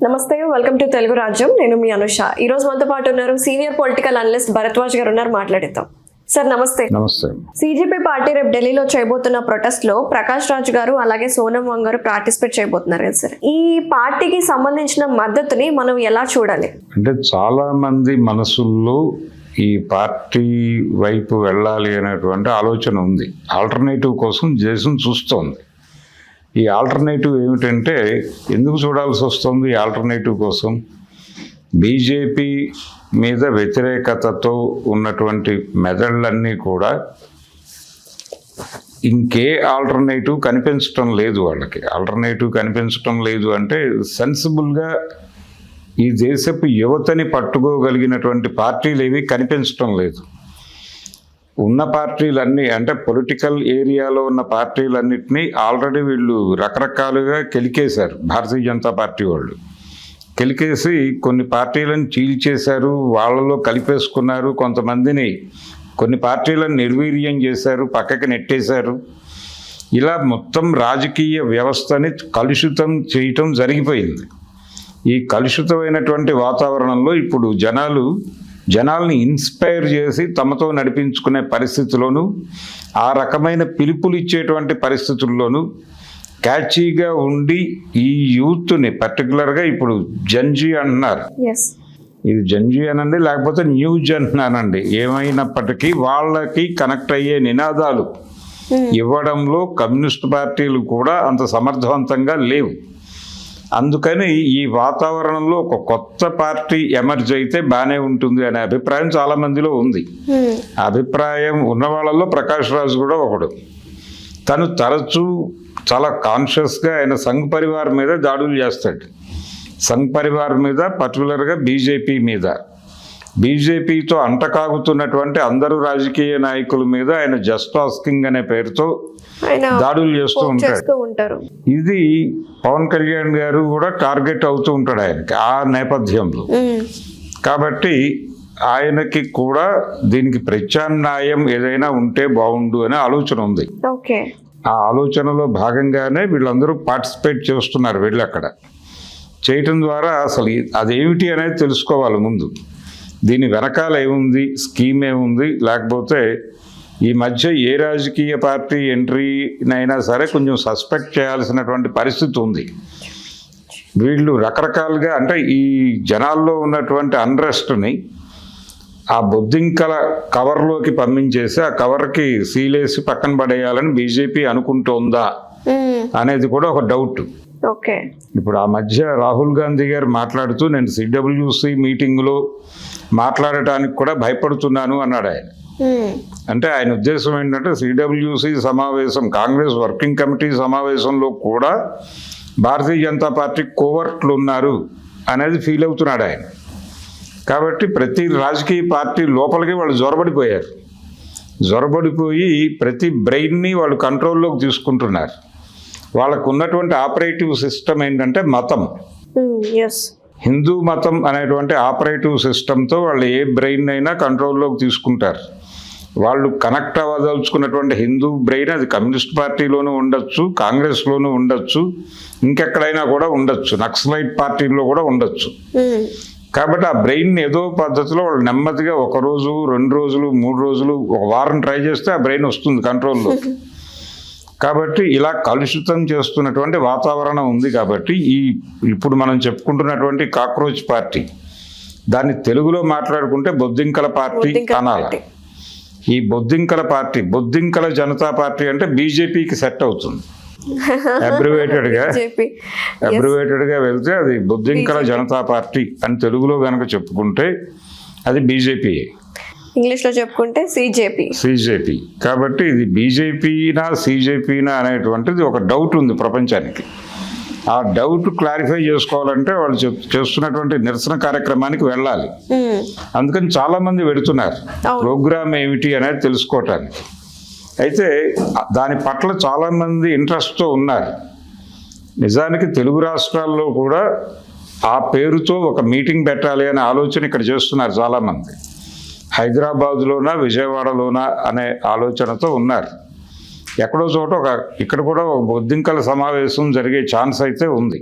నమస్తే, welcome to Telugu రాజ్యం. నేను మీ అనుష. ఈ రోజు మనతో పాటు ఉన్నారు సీనియర్ పొలిటికల్ అనలిస్ట్ భరద్వాజ్ గారు ఉన్నారు. మాట్లాడిద్దాం. సార్ నమస్తే. నమస్తే. సిజేపీ పార్టీ రేపు ఢిల్లీలో చేయబోతున్న ప్రొటెస్ట్ లో ప్రకాష్ రాజ్ గారు అలాగే సోనం వాంగ్ గారు పార్టిసిపేట్ చేయబోతున్నారు కదా సార్. ఈ పార్టీకి సంబంధించిన మద్దతుని మనం ఎలా చూడాలి? అంటే చాలా మంది మనసుల్లో ఈ పార్టీ వైపు వెళ్ళాలి అనేటువంటి ఆలోచన ఉంది. ఆల్టర్నేటివ్ కోసం దేశం చూస్తోంది. ఈ ఆల్టర్నేటివ్ ఏమిటంటే ఎందుకు చూడాల్సి వస్తుంది? ఈ ఆల్టర్నేటివ్ కోసం బీజేపీ మీద వ్యతిరేకతతో ఉన్నటువంటి మెదళ్ళన్నీ కూడా ఇంకే ఆల్టర్నేటివ్ కనిపించటం లేదు. వాళ్ళకి ఆల్టర్నేటివ్ కనిపించటం లేదు అంటే సెన్సిబుల్గా ఈ దేశపు యువతని పట్టుకోగలిగినటువంటి పార్టీలు ఏవి కనిపించటం లేదు. ఉన్న పార్టీలన్నీ అంటే పొలిటికల్ ఏరియాలో ఉన్న పార్టీలన్నింటినీ ఆల్రెడీ వీళ్ళు రకరకాలుగా కెలికేశారు. భారతీయ జనతా పార్టీ వాళ్ళు కెలికేసి కొన్ని పార్టీలను చీల్చేశారు, వాళ్ళలో కలిపేసుకున్నారు. కొంతమందిని కొన్ని పార్టీలను నిర్వీర్యం చేశారు, పక్కకి నెట్టేశారు. ఇలా మొత్తం రాజకీయ వ్యవస్థని కలుషితం చేయటం జరిగిపోయింది. ఈ కలుషితమైనటువంటి వాతావరణంలో ఇప్పుడు జనాల్ని ఇన్స్పైర్ చేసి తమతో నడిపించుకునే పరిస్థితిలోనూ, ఆ రకమైన పిలుపులు ఇచ్చేటువంటి పరిస్థితుల్లోనూ క్యాచీగా ఉండి ఈ యూత్ని పర్టికులర్గా ఇప్పుడు జన్జీ అంటున్నారు. ఇది జన్జీ అనండి, లేకపోతే న్యూ జన్ అనండి, ఏమైనప్పటికీ వాళ్ళకి కనెక్ట్ అయ్యే నినాదాలు ఇవ్వడంలో కమ్యూనిస్ట్ పార్టీలు కూడా అంత సమర్థవంతంగా లేవు. అందుకని ఈ వాతావరణంలో ఒక కొత్త పార్టీ ఎమర్జ్ అయితే బాగానే ఉంటుంది అనే అభిప్రాయం చాలా మందిలో ఉంది. అభిప్రాయం ఉన్న వాళ్ళలో ప్రకాష్ రాజ్ కూడా ఒకడు. తను తరచూ చాలా కాన్షియస్గా ఆయన సంఘ్ పరివార్ మీద దాడులు చేస్తాడు. సంఘ్ పరివార్ మీద, పర్టికులర్గా బీజేపీ మీద, బీజేపీతో అంటకాగుతున్నటువంటి అందరూ రాజకీయ నాయకుల మీద ఆయన జస్ట్ ఆస్కింగ్ అనే పేరుతో దాడులు చేస్తూ ఉంటాడు. ఇది పవన్ కళ్యాణ్ గారు కూడా టార్గెట్ అవుతూ ఉంటాడు ఆయనకి ఆ నేపథ్యంలో. కాబట్టి ఆయనకి కూడా దీనికి ప్రత్యామ్నాయం ఏదైనా ఉంటే బాగుండు అనే ఆలోచన ఉంది. ఆ ఆలోచనలో భాగంగానే వీళ్ళందరూ పార్టిసిపేట్ చేస్తున్నారు. వెళ్ళి అక్కడ చేయటం ద్వారా అసలు అదేమిటి అనేది తెలుసుకోవాలి ముందు. దీని వెనకాల ఏముంది, స్కీమ్ ఏముంది, లేకపోతే ఈ మధ్య ఏ రాజకీయ పార్టీ ఎంట్రీనైనా సరే కొంచెం సస్పెక్ట్ చేయాల్సినటువంటి పరిస్థితి ఉంది. వీళ్ళు రకరకాలుగా అంటే ఈ జనాల్లో ఉన్నటువంటి అన్రెస్ట్ని ఆ బొద్దింకల కవర్లోకి పంపించేసి ఆ కవర్కి సీలేసి పక్కన పడేయాలని బీజేపీ అనుకుంటోందా అనేది కూడా ఒక డౌట్. ఇప్పుడు ఆ మధ్య రాహుల్ గాంధీ గారు మాట్లాడుతూ నేను సిడబ్ల్యూసి మీటింగ్లో మాట్లాడటానికి కూడా భయపడుతున్నాను అన్నాడు ఆయన. అంటే ఆయన ఉద్దేశం ఏంటంటే సిడబ్ల్యూసి సమావేశం, కాంగ్రెస్ వర్కింగ్ కమిటీ సమావేశంలో కూడా భారతీయ జనతా పార్టీ కోవర్ట్లు ఉన్నారు అనేది ఫీల్ అవుతున్నాడు ఆయన. కాబట్టి ప్రతి రాజకీయ పార్టీ లోపలికి వాళ్ళు జొరబడిపోయి ప్రతి బ్రెయిన్ని వాళ్ళు కంట్రోల్లోకి తీసుకుంటున్నారు. వాళ్ళకు ఉన్నటువంటి ఆపరేటివ్ సిస్టమ్ ఏంటంటే మతం, హిందూ మతం అనేటువంటి ఆపరేటివ్ సిస్టంతో వాళ్ళు ఏ బ్రెయిన్ అయినా కంట్రోల్లోకి తీసుకుంటారు. వాళ్ళు కనెక్ట్ అవ్వదలుచుకున్నటువంటి హిందూ బ్రెయిన్ అది కమ్యూనిస్ట్ పార్టీలోనూ ఉండొచ్చు, కాంగ్రెస్లోనూ ఉండొచ్చు, ఇంకెక్కడైనా కూడా ఉండొచ్చు, నక్సలైట్ పార్టీల్లో కూడా ఉండొచ్చు. కాబట్టి ఆ బ్రెయిన్ ఏదో పద్ధతిలో వాళ్ళు నెమ్మదిగా 1 రోజు 2 రోజులు 3 రోజులు 1 వారం ట్రై చేస్తే ఆ బ్రెయిన్ వస్తుంది కంట్రోల్లో. కాబట్టి ఇలా కలుషితం చేస్తున్నటువంటి వాతావరణం ఉంది. కాబట్టి ఇప్పుడు మనం చెప్పుకుంటున్నటువంటి కాక్రోచ్ పార్టీ, దాన్ని తెలుగులో మాట్లాడుకుంటే బొద్దింకల పార్టీ అనాలి. ఈ బొద్దింకల పార్టీ, బొద్దింకల జనతా పార్టీ అంటే బీజేపీకి సెట్ అవుతుంది. అబ్రివేటెడ్గా వెళ్తే అది బొద్దింకల జనతా పార్టీ అని తెలుగులో కనుక చెప్పుకుంటే అది బీజేపీ, ఇంగ్లీష్లో చెప్పుకుంటే సిజేపీ. కాబట్టి ఇది బీజేపీనా సిజేపీనా అనేటువంటిది ఒక డౌట్ ఉంది ప్రపంచానికి. ఆ డౌట్ క్లారిఫై చేసుకోవాలంటే వాళ్ళు చేస్తున్నటువంటి నిరసన కార్యక్రమానికి వెళ్ళాలి. అందుకని చాలా మంది వెళుతున్నారు ప్రోగ్రామ్ ఏమిటి అనేది తెలుసుకోవటానికి. అయితే దాని పట్ల చాలా మంది ఇంట్రెస్ట్తో ఉన్నారు. నిజానికి తెలుగు రాష్ట్రాల్లో కూడా ఆ పేరుతో ఒక మీటింగ్ పెట్టాలి అనే ఆలోచన ఇక్కడ చేస్తున్నారు చాలామంది. హైదరాబాద్లోనా విజయవాడలోనా అనే ఆలోచనతో ఉన్నారు. ఎక్కడో చోట ఇక్కడ కూడా ఒక బొద్దింకల సమావేశం జరిగే ఛాన్స్ అయితే ఉంది.